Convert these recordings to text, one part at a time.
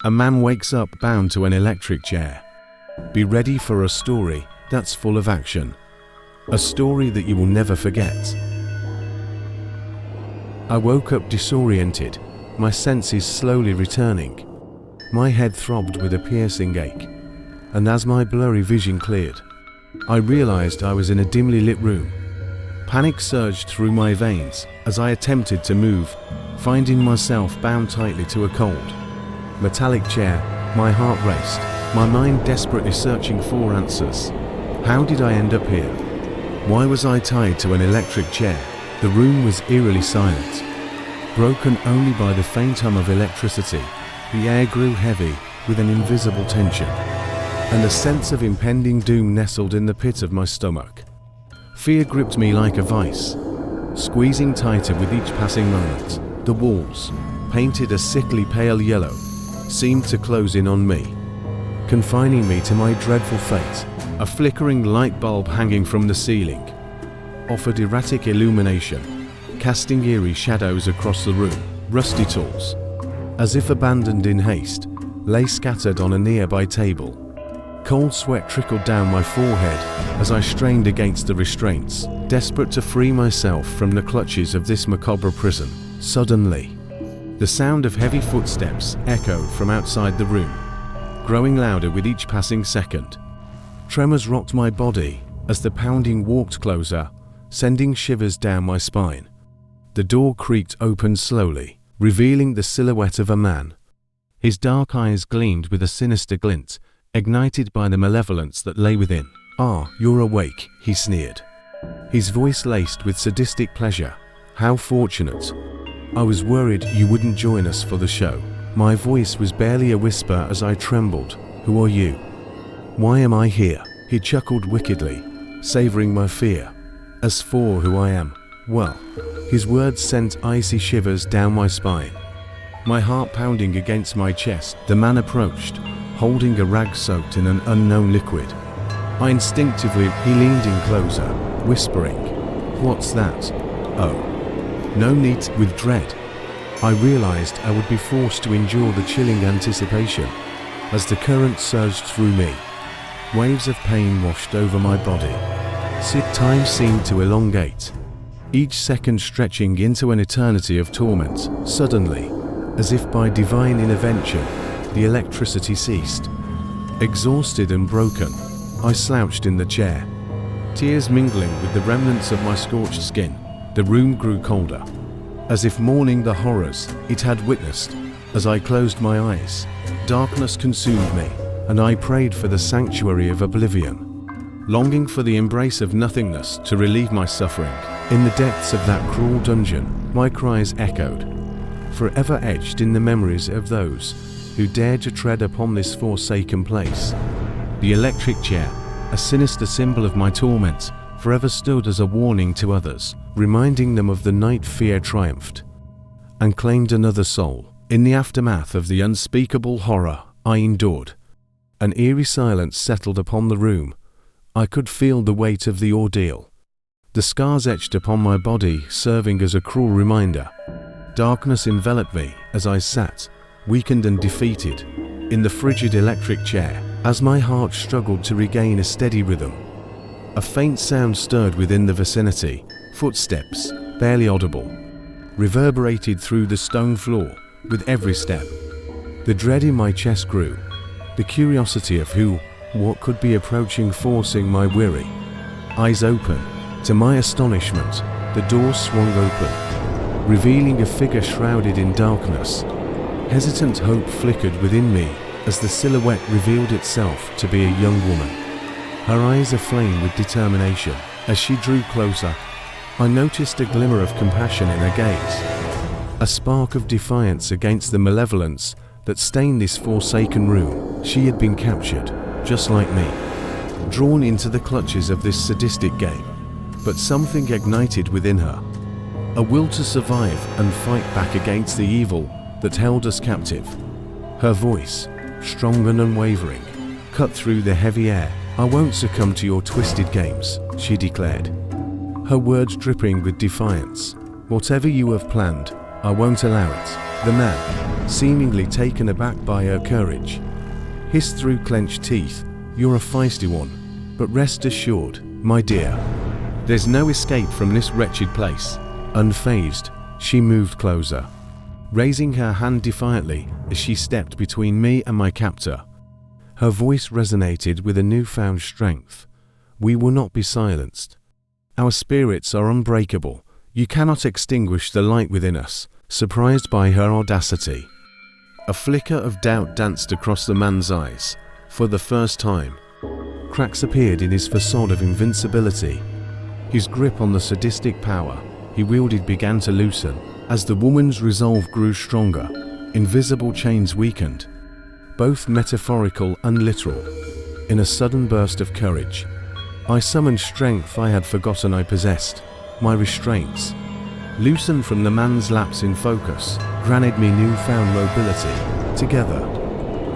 A man wakes up bound to an electric chair. Be ready for a story that's full of action. A story that you will never forget. I woke up disoriented, my senses slowly returning. My head throbbed with a piercing ache, and as my blurry vision cleared, I realized I was in a dimly lit room. Panic surged through my veins as I attempted to move, finding myself bound tightly to a cold, metallic chair. My heart raced, my mind desperately searching for answers. How did I end up here? Why was I tied to an electric chair? The room was eerily silent, broken only by the faint hum of electricity. The air grew heavy with an invisible tension, and a sense of impending doom nestled in the pit of my stomach. Fear gripped me like a vice, squeezing tighter with each passing moment. The walls, painted a sickly pale yellow, seemed to close in on me, confining me to my dreadful fate. A flickering light bulb hanging from the ceiling offered erratic illumination, casting eerie shadows across the room. Rusty tools, as if abandoned in haste, lay scattered on a nearby table. Cold sweat trickled down my forehead as I strained against the restraints, desperate to free myself from the clutches of this macabre prison. Suddenly, the sound of heavy footsteps echoed from outside the room, growing louder with each passing second. Tremors rocked my body as the pounding walked closer, sending shivers down my spine. The door creaked open slowly, revealing the silhouette of a man. His dark eyes gleamed with a sinister glint, ignited by the malevolence that lay within. "Ah, you're awake," he sneered, his voice laced with sadistic pleasure. "How fortunate. I was worried you wouldn't join us for the show." My voice was barely a whisper as I trembled. "Who are you? Why am I here?" He chuckled wickedly, savoring my fear. "As for who I am, well," his words sent icy shivers down my spine, my heart pounding against my chest. The man approached, holding a rag soaked in an unknown liquid. He leaned in closer, whispering, "What's that?" "Oh, no need." With dread, I realized I would be forced to endure the chilling anticipation as the current surged through me. Waves of pain washed over my body. Time seemed to elongate, each second stretching into an eternity of torment. Suddenly, as if by divine intervention, the electricity ceased. Exhausted and broken, I slouched in the chair, tears mingling with the remnants of my scorched skin. The room grew colder, as if mourning the horrors it had witnessed. As I closed my eyes, darkness consumed me, and I prayed for the sanctuary of oblivion, longing for the embrace of nothingness to relieve my suffering. In the depths of that cruel dungeon, my cries echoed, forever etched in the memories of those who dared to tread upon this forsaken place. The electric chair, a sinister symbol of my torment, forever stood as a warning to others, reminding them of the night fear triumphed and claimed another soul. In the aftermath of the unspeakable horror I endured, an eerie silence settled upon the room. I could feel the weight of the ordeal, the scars etched upon my body serving as a cruel reminder. Darkness enveloped me as I sat, weakened and defeated, in the frigid electric chair. As my heart struggled to regain a steady rhythm, a faint sound stirred within the vicinity. Footsteps, barely audible, reverberated through the stone floor with every step. The dread in my chest grew, the curiosity of what could be approaching forcing my weary eyes open. To my astonishment, the door swung open, revealing a figure shrouded in darkness. Hesitant hope flickered within me as the silhouette revealed itself to be a young woman, her eyes aflame with determination. As she drew closer, I noticed a glimmer of compassion in her gaze, a spark of defiance against the malevolence that stained this forsaken room. She had been captured, just like me, drawn into the clutches of this sadistic game. But something ignited within her, a will to survive and fight back against the evil that held us captive. Her voice, strong and unwavering, cut through the heavy air. "I won't succumb to your twisted games," she declared, her words dripping with defiance. "Whatever you have planned, I won't allow it." The man, seemingly taken aback by her courage, hissed through clenched teeth, "You're a feisty one, but rest assured, my dear, there's no escape from this wretched place." Unfazed, she moved closer, raising her hand defiantly as she stepped between me and my captor. Her voice resonated with a newfound strength. "We will not be silenced. Our spirits are unbreakable. You cannot extinguish the light within us." Surprised by her audacity, a flicker of doubt danced across the man's eyes. For the first time, cracks appeared in his facade of invincibility. His grip on the sadistic power he wielded began to loosen. As the woman's resolve grew stronger, invisible chains weakened, both metaphorical and literal. In a sudden burst of courage, I summoned strength I had forgotten I possessed. My restraints, loosened from the man's lapse in focus, granted me newfound mobility. Together,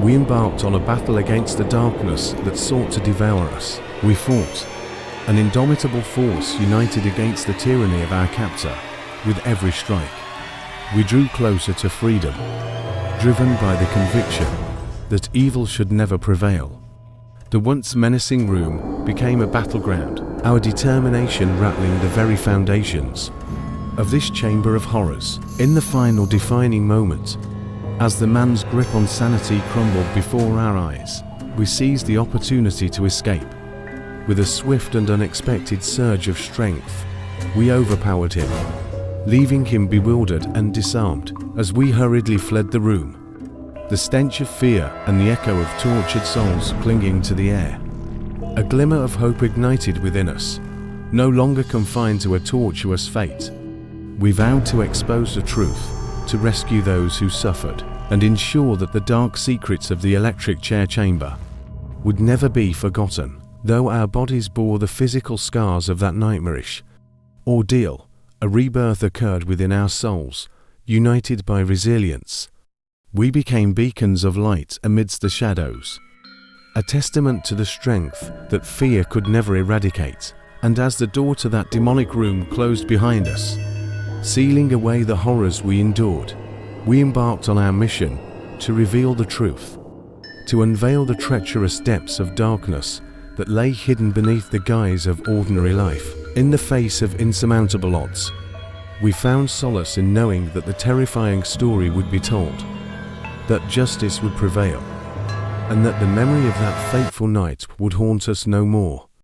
we embarked on a battle against the darkness that sought to devour us. We fought, an indomitable force united against the tyranny of our captor. With every strike, we drew closer to freedom, driven by the conviction that evil should never prevail. The once menacing room became a battleground, our determination rattling the very foundations of this chamber of horrors. In the final defining moment, as the man's grip on sanity crumbled before our eyes, we seized the opportunity to escape. With a swift and unexpected surge of strength, we overpowered him, leaving him bewildered and disarmed. As we hurriedly fled the room, the stench of fear and the echo of tortured souls clinging to the air, a glimmer of hope ignited within us. No longer confined to a tortuous fate, we vowed to expose the truth, to rescue those who suffered, and ensure that the dark secrets of the electric chair chamber would never be forgotten. Though our bodies bore the physical scars of that nightmarish ordeal, a rebirth occurred within our souls. United by resilience, we became beacons of light amidst the shadows, a testament to the strength that fear could never eradicate. And as the door to that demonic room closed behind us, sealing away the horrors we endured, we embarked on our mission to reveal the truth, to unveil the treacherous depths of darkness that lay hidden beneath the guise of ordinary life. In the face of insurmountable odds, we found solace in knowing that the terrifying story would be told, that justice would prevail, and that the memory of that fateful night would haunt us no more.